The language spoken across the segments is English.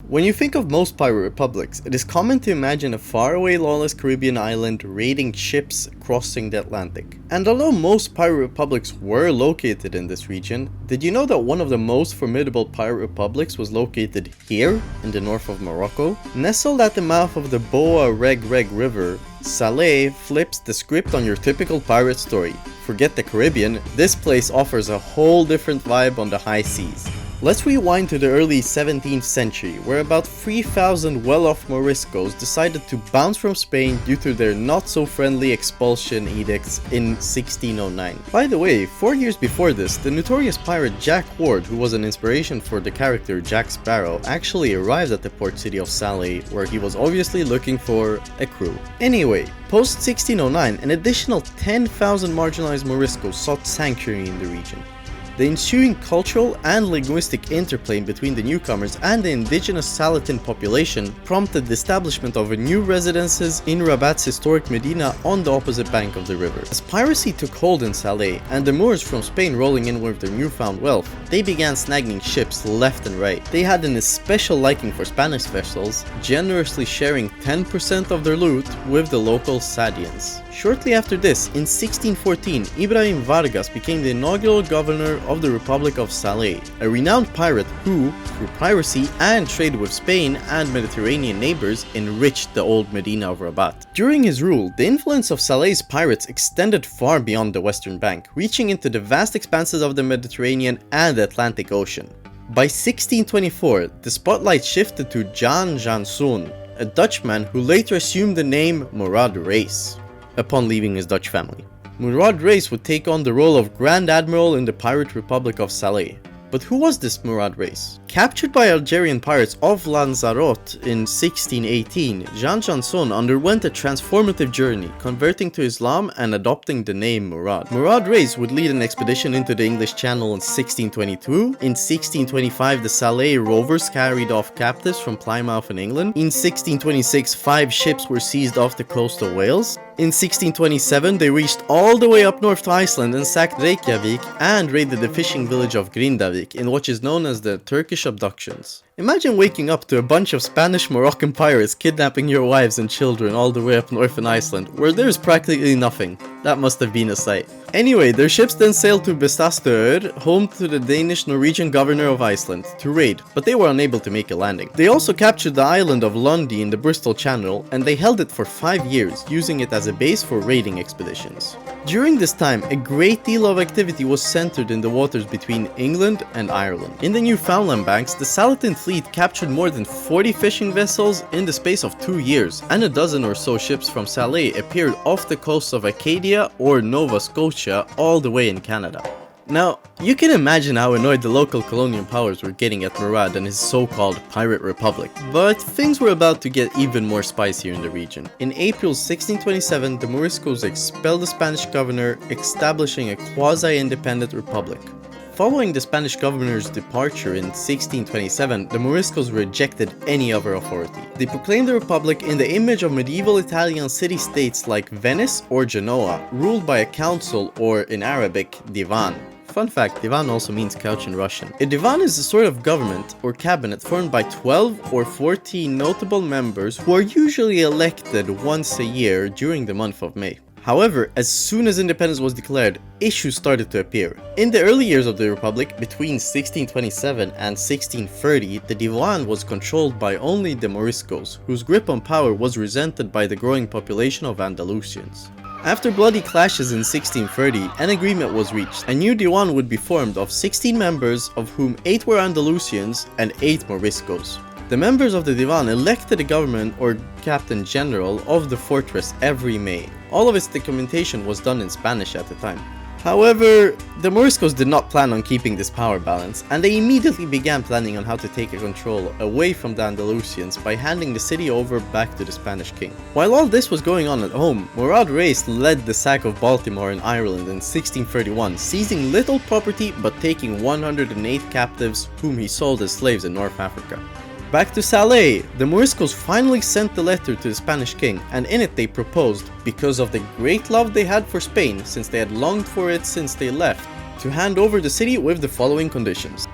When you think of most pirate republics, it is common to imagine a faraway lawless Caribbean island raiding ships crossing the Atlantic. And although most pirate republics were located in this region, did you know that one of the most formidable pirate republics was located here, in the north of Morocco? Nestled at the mouth of the Boa Reg River, Salé flips the script on your typical pirate story. Forget the Caribbean, this place offers a whole different vibe on the high seas. Let's rewind to the early 17th century, where about 3,000 well-off Moriscos decided to bounce from Spain due to their not-so-friendly expulsion edicts in 1609. By the way, 4 years before this, the notorious pirate Jack Ward, who was an inspiration for the character Jack Sparrow, actually arrived at the port city of Salé, where he was obviously looking for a crew. Anyway, post-1609, an additional 10,000 marginalized Moriscos sought sanctuary in the region. The ensuing cultural and linguistic interplay between the newcomers and the indigenous Salatin population prompted the establishment of new residences in Rabat's historic Medina on the opposite bank of the river. As piracy took hold in Salé and the Moors from Spain rolling in with their newfound wealth, they began snagging ships left and right. They had an especial liking for Spanish vessels, generously sharing 10% of their loot with the local Sadians. Shortly after this, in 1614, Ibrahim Vargas became the inaugural governor of the Republic of Salé, a renowned pirate who, through piracy and trade with Spain and Mediterranean neighbors, enriched the old Medina of Rabat. During his rule, the influence of Salé's pirates extended far beyond the western bank, reaching into the vast expanses of the Mediterranean and the Atlantic Ocean. By 1624, the spotlight shifted to Jan Janson, a Dutchman who later assumed the name Murad Reis upon leaving his Dutch family. Murad Reis would take on the role of Grand Admiral in the Pirate Republic of Salé. But who was this Murad Reis? Captured by Algerian pirates of Lanzarote in 1618, Jean Janson underwent a transformative journey, converting to Islam and adopting the name Murad. Murad Reis would lead an expedition into the English Channel in 1622. In 1625, the Salé rovers carried off captives from Plymouth in England. In 1626, 5 ships were seized off the coast of Wales. In 1627, they reached all the way up north to Iceland and sacked Reykjavik and raided the fishing village of Grindavik in what is known as the Turkish abductions. Imagine waking up to a bunch of Spanish Moroccan pirates kidnapping your wives and children all the way up north in Iceland, where there's practically nothing. That must have been a sight. Anyway, their ships then sailed to Bestastøy, home to the Danish-Norwegian governor of Iceland, to raid, but they were unable to make a landing. They also captured the island of Lundy in the Bristol Channel, and they held it for 5 years, using it as a base for raiding expeditions. During this time, a great deal of activity was centered in the waters between England and Ireland. In the Newfoundland banks, the Salatin fleet captured more than 40 fishing vessels in the space of 2 years, and a dozen or so ships from Salé appeared off the coasts of Acadia or Nova Scotia all the way in Canada. Now, you can imagine how annoyed the local colonial powers were getting at Murad and his so-called pirate republic, but things were about to get even more spicy in the region. In April 1627, the Moriscos expelled the Spanish governor, establishing a quasi-independent republic. Following the Spanish governor's departure in 1627, the Moriscos rejected any other authority. They proclaimed the republic in the image of medieval Italian city-states like Venice or Genoa, ruled by a council, or in Arabic, divan. Fun fact, divan also means couch in Russian. A divan is a sort of government or cabinet formed by 12 or 14 notable members who are usually elected once a year during the month of May. However, as soon as independence was declared, issues started to appear. In the early years of the Republic, between 1627 and 1630, the Divan was controlled by only the Moriscos, whose grip on power was resented by the growing population of Andalusians. After bloody clashes in 1630, an agreement was reached. A new Diwan would be formed of 16 members, of whom 8 were Andalusians and 8 Moriscos. The members of the Divan elected a government or captain general of the fortress every May. All of its documentation was done in Spanish at the time. However, the Moriscos did not plan on keeping this power balance, and they immediately began planning on how to take control away from the Andalusians by handing the city over back to the Spanish king. While all this was going on at home, Murad Reis led the sack of Baltimore in Ireland in 1631, seizing little property but taking 108 captives whom he sold as slaves in North Africa. Back to Salé, the Moriscos finally sent the letter to the Spanish king, and in it they proposed, because of the great love they had for Spain since they had longed for it since they left, to hand over the city with the following conditions.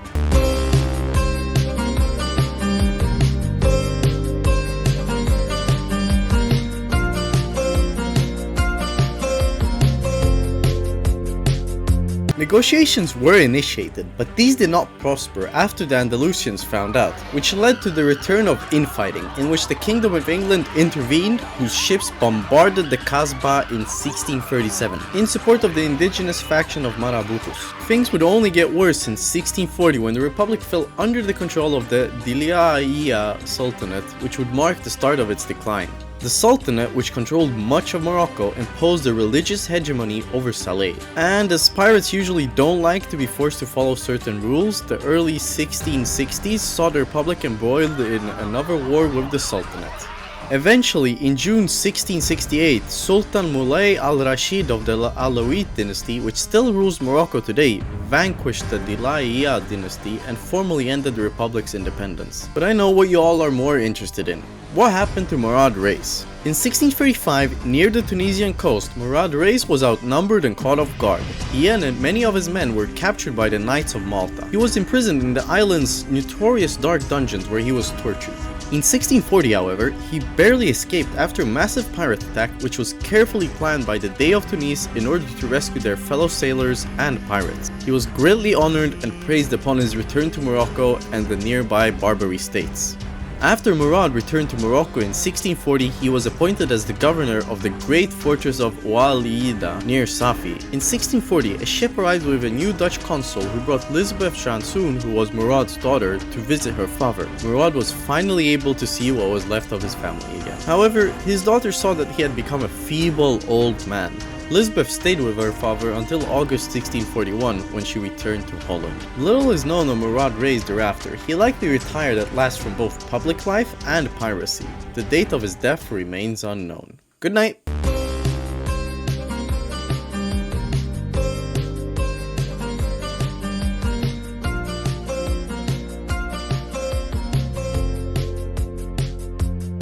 Negotiations were initiated, but these did not prosper after the Andalusians found out, which led to the return of infighting, in which the Kingdom of England intervened, whose ships bombarded the Kasbah in 1637, in support of the indigenous faction of Maraboutos. Things would only get worse in 1640 when the Republic fell under the control of the Dilaiya Sultanate, which would mark the start of its decline. The Sultanate, which controlled much of Morocco, imposed a religious hegemony over Salé. And as pirates usually don't like to be forced to follow certain rules, the early 1660s saw the Republic embroiled in another war with the Sultanate. Eventually, in June 1668, Sultan Moulay al-Rashid of the Alawite dynasty, which still rules Morocco today, vanquished the Dilaiya dynasty and formally ended the Republic's independence. But I know what you all are more interested in. What happened to Murad Reis? In 1635, near the Tunisian coast, Murad Reis was outnumbered and caught off guard. He and many of his men were captured by the Knights of Malta. He was imprisoned in the island's notorious dark dungeons where he was tortured. In 1640, however, he barely escaped after a massive pirate attack which was carefully planned by the Dey of Tunis in order to rescue their fellow sailors and pirates. He was greatly honored and praised upon his return to Morocco and the nearby Barbary states. After Murad returned to Morocco in 1640, he was appointed as the governor of the great fortress of Oualida near Safi. In 1640, a ship arrived with a new Dutch consul who brought Lisbeth Chansoon, who was Murad's daughter, to visit her father. Murad was finally able to see what was left of his family again. However, his daughter saw that he had become a feeble old man. Lisbeth stayed with her father until August 1641 when she returned to Holland. Little is known of Murad Reis thereafter. He likely retired at last from both public life and piracy. The date of his death remains unknown. Good night!